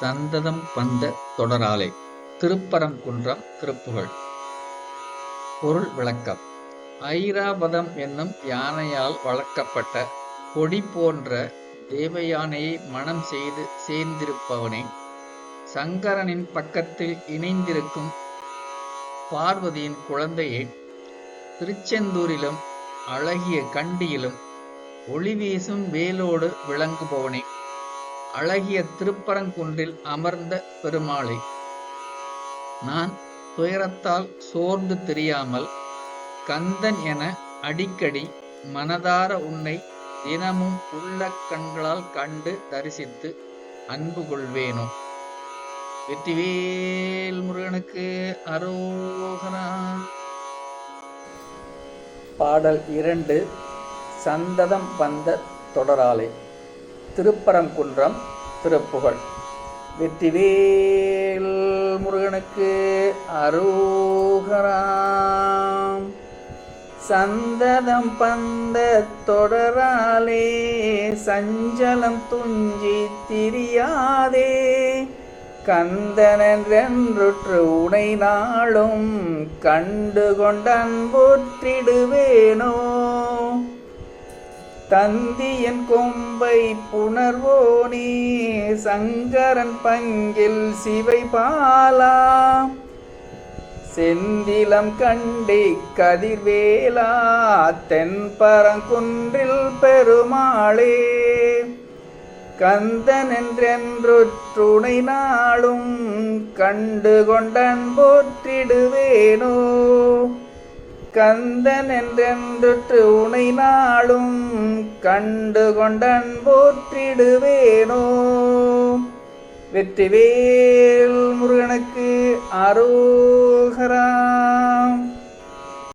சந்ததம் வந்த தொடராலே. திருப்பரங்குன்றம் திருப்புகழ். பொருள் விளக்கம். ஐராவதம் என்னும் யானையால் வளர்க்கப்பட்ட கொடி போன்ற தேவயானையை மணம் செய்து சேர்ந்திருப்பவனே, சங்கரனின் பக்கத்தில் இணைந்திருக்கும் பார்வதியின் குழந்தையே, திருச்செந்தூரிலும் அழகிய கண்டியிலும் ஒளி வீசும் வேலோடு விளங்குபவனே, அழகிய திருப்பரங்குன்றில் அமர்ந்த பெருமாளே, நான் துயரத்தால் சோர்ந்து தெரியாமல் கந்தன் என அடிக்கடி மனதார உன்னை தினமும் உள்ள கண்களால் கண்டு தரிசித்து அன்பு கொள்வேனோ. வெற்றிவேல் முருகனுக்கு அரோகரா. பாடல் 2. சந்ததம் வந்த தொடராலே. திருப்பரங்குன்றம் திருப்புகழ். வெற்றிவேல் முருகனுக்கு அரோகரா. சந்ததம் வந்த தொடராலே சஞ்சலம் துஞ்சி திரியாதே, கந்தனென்றுற்று உனை நாளும் கண்டு கொண்டன்போற்றிடுவேனோ. தந்தியன் கொம்பை புணர்வோனே, சங்கரன் பங்கில் சிவை பாலா, செந்திலம் கண்டே கதிர்வேலா, தென்பரங்குன்றில் பெருமாளே, கந்தனென்றொற்றுணை நாளும் கண்டு கொண்டன்போற்றிடுவேனோ. கந்தனென்றொற்று உனை நாளும் கண்டு கொண்டன்போற்றிடுவேனோ. வெற்றிவேல் முருகனுக்கு அரோகரா.